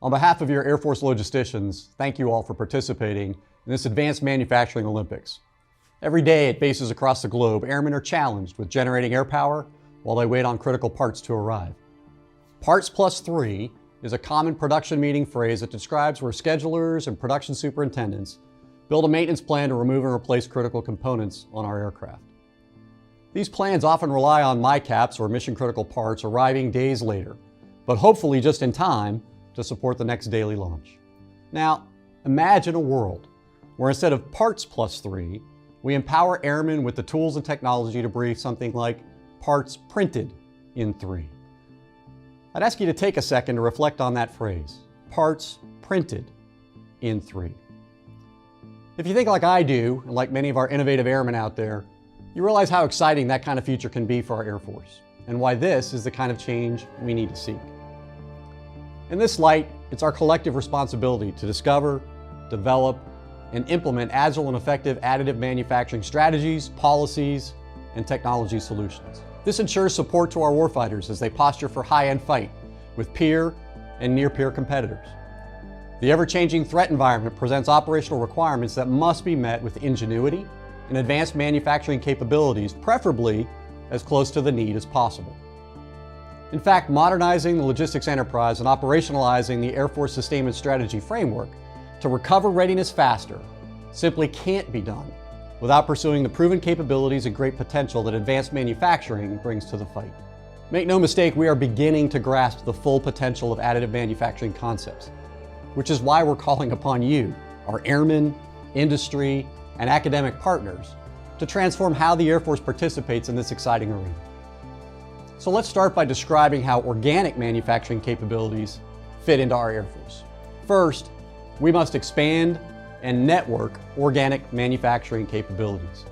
On behalf of your Air Force logisticians, thank you all for participating in this Advanced Manufacturing Olympics. Every day at bases across the globe, airmen are challenged with generating air power while they wait on critical parts to arrive. Parts plus 3 is a common production meeting phrase that describes where schedulers and production superintendents build a maintenance plan to remove and replace critical components on our aircraft. These plans often rely on MICAPs or mission-critical parts arriving days later, but hopefully just in time to support the next daily launch. Now, imagine a world where instead of parts plus 3, we empower airmen with the tools and technology to brief something like parts printed in 3. I'd ask you to take a second to reflect on that phrase, parts printed in 3. If you think like I do, and like many of our innovative airmen out there, you realize how exciting that kind of future can be for our Air Force, and why this is the kind of change we need to seek. In this light, it's our collective responsibility to discover, develop, and implement agile and effective additive manufacturing strategies, policies, and technology solutions. This ensures support to our warfighters as they posture for high-end fight with peer and near-peer competitors. The ever-changing threat environment presents operational requirements that must be met with ingenuity and advanced manufacturing capabilities, preferably as close to the need as possible. In fact, modernizing the logistics enterprise and operationalizing the Air Force Sustainment Strategy framework to recover readiness faster simply can't be done without pursuing the proven capabilities and great potential that advanced manufacturing brings to the fight. Make no mistake, we are beginning to grasp the full potential of additive manufacturing concepts, which is why we're calling upon you, our airmen, industry, and academic partners, to transform how the Air Force participates in this exciting arena. So let's start by describing how organic manufacturing capabilities fit into our Air Force. First, we must expand and network organic manufacturing capabilities.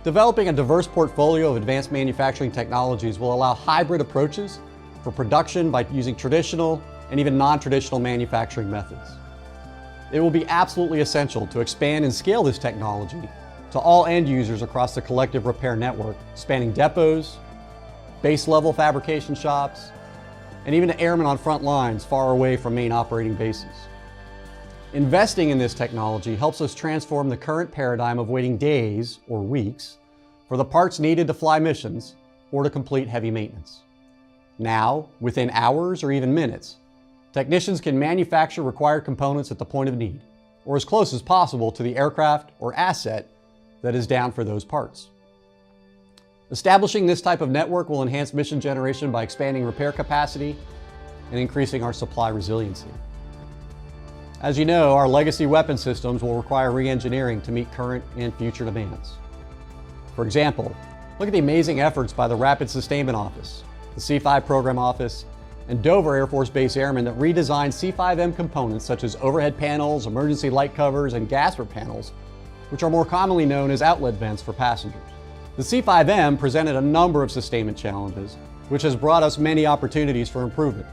Developing a diverse portfolio of advanced manufacturing technologies will allow hybrid approaches for production by using traditional and even non-traditional manufacturing methods. It will be absolutely essential to expand and scale this technology to all end users across the collective repair network, spanning depots, base-level fabrication shops, and even to airmen on front lines far away from main operating bases. Investing in this technology helps us transform the current paradigm of waiting days or weeks for the parts needed to fly missions or to complete heavy maintenance. Now, within hours or even minutes, technicians can manufacture required components at the point of need, or as close as possible to the aircraft or asset that is down for those parts. Establishing this type of network will enhance mission generation by expanding repair capacity and increasing our supply resiliency. As you know, our legacy weapon systems will require re-engineering to meet current and future demands. For example, look at the amazing efforts by the Rapid Sustainment Office, the C5 Program Office, and Dover Air Force Base Airmen that redesigned C5M components such as overhead panels, emergency light covers, and gasper panels, which are more commonly known as outlet vents for passengers. The C5M presented a number of sustainment challenges, which has brought us many opportunities for improvement.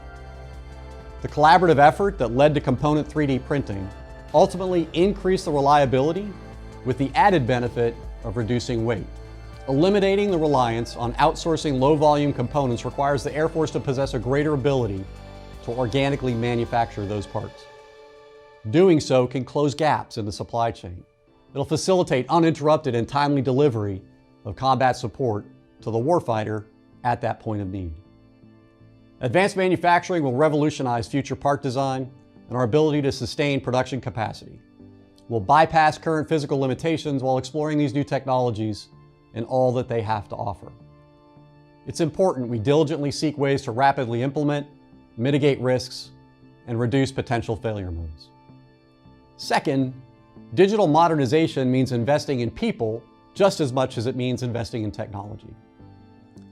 The collaborative effort that led to component 3D printing ultimately increased the reliability with the added benefit of reducing weight. Eliminating the reliance on outsourcing low-volume components requires the Air Force to possess a greater ability to organically manufacture those parts. Doing so can close gaps in the supply chain. It'll facilitate uninterrupted and timely delivery of combat support to the warfighter at that point of need. Advanced manufacturing will revolutionize future part design and our ability to sustain production capacity. We'll bypass current physical limitations while exploring these new technologies and all that they have to offer. It's important we diligently seek ways to rapidly implement, mitigate risks, and reduce potential failure modes. Second, digital modernization means investing in people just as much as it means investing in technology.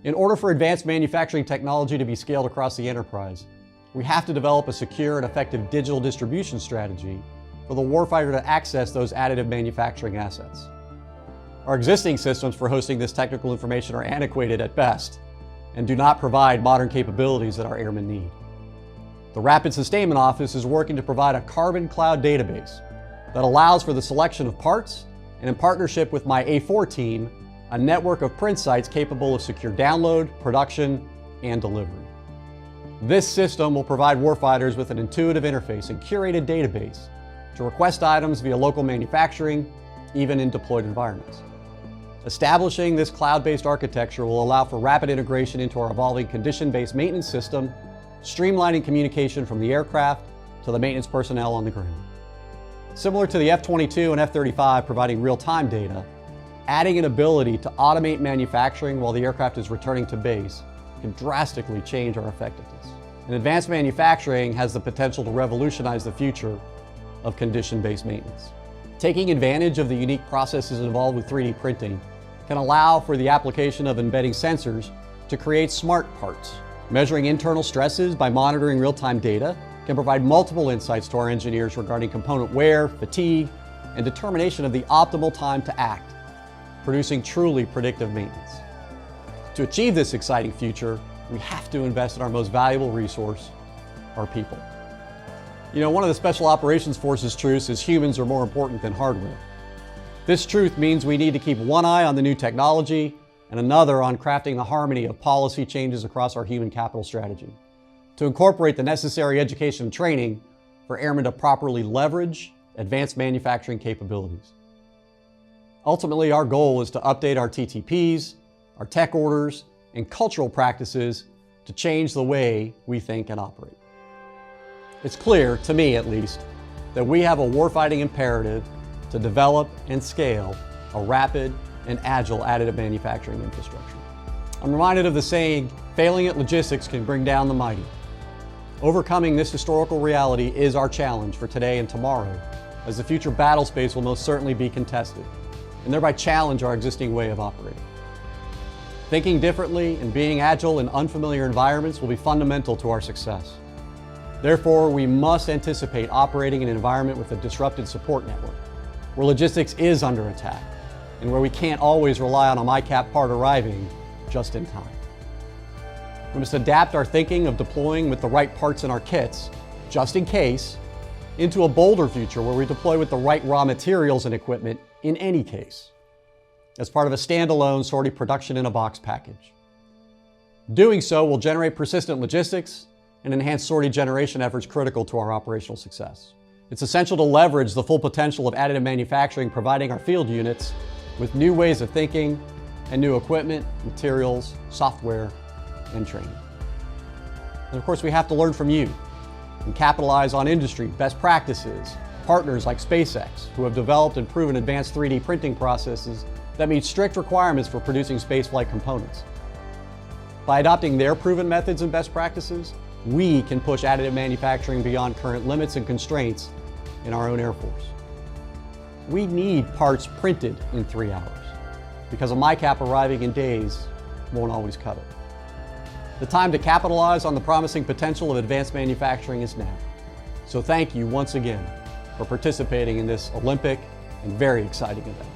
In order for advanced manufacturing technology to be scaled across the enterprise, we have to develop a secure and effective digital distribution strategy for the warfighter to access those additive manufacturing assets. Our existing systems for hosting this technical information are antiquated at best and do not provide modern capabilities that our airmen need. The Rapid Sustainment Office is working to provide a carbon cloud database that allows for the selection of parts, and in partnership with my A4 team, a network of print sites capable of secure download, production, and delivery. This system will provide warfighters with an intuitive interface and curated database to request items via local manufacturing, even in deployed environments. Establishing this cloud-based architecture will allow for rapid integration into our evolving condition-based maintenance system, streamlining communication from the aircraft to the maintenance personnel on the ground. Similar to the F-22 and F-35 providing real-time data, adding an ability to automate manufacturing while the aircraft is returning to base can drastically change our effectiveness. And advanced manufacturing has the potential to revolutionize the future of condition-based maintenance. Taking advantage of the unique processes involved with 3D printing can allow for the application of embedding sensors to create smart parts. Measuring internal stresses by monitoring real-time data can provide multiple insights to our engineers regarding component wear, fatigue, and determination of the optimal time to act, producing truly predictive maintenance. To achieve this exciting future, we have to invest in our most valuable resource, our people. You know, one of the Special Operations Forces truths is humans are more important than hardware. This truth means we need to keep one eye on the new technology and another on crafting the harmony of policy changes across our human capital strategy to incorporate the necessary education and training for airmen to properly leverage advanced manufacturing capabilities. Ultimately, our goal is to update our TTPs, our tech orders, and cultural practices to change the way we think and operate. It's clear, to me at least, that we have a warfighting imperative to develop and scale a rapid and agile additive manufacturing infrastructure. I'm reminded of the saying, failing at logistics can bring down the mighty. Overcoming this historical reality is our challenge for today and tomorrow, as the future battle space will most certainly be contested, and thereby challenge our existing way of operating. Thinking differently and being agile in unfamiliar environments will be fundamental to our success. Therefore, we must anticipate operating in an environment with a disrupted support network, where logistics is under attack, and where we can't always rely on a MICAP part arriving just in time. We must adapt our thinking of deploying with the right parts in our kits, just in case, into a bolder future where we deploy with the right raw materials and equipment in any case, as part of a standalone sortie production in a box package. Doing so will generate persistent logistics and enhance sortie generation efforts critical to our operational success. It's essential to leverage the full potential of additive manufacturing, providing our field units with new ways of thinking and new equipment, materials, software, and training. And of course, we have to learn from you and capitalize on industry best practices, partners like SpaceX, who have developed and proven advanced 3D printing processes that meet strict requirements for producing spaceflight components. By adopting their proven methods and best practices, we can push additive manufacturing beyond current limits and constraints in our own Air Force. We need parts printed in 3 hours, because a MICAP arriving in days won't always cut it. The time to capitalize on the promising potential of advanced manufacturing is now. So thank you once again for participating in this Olympic and very exciting event.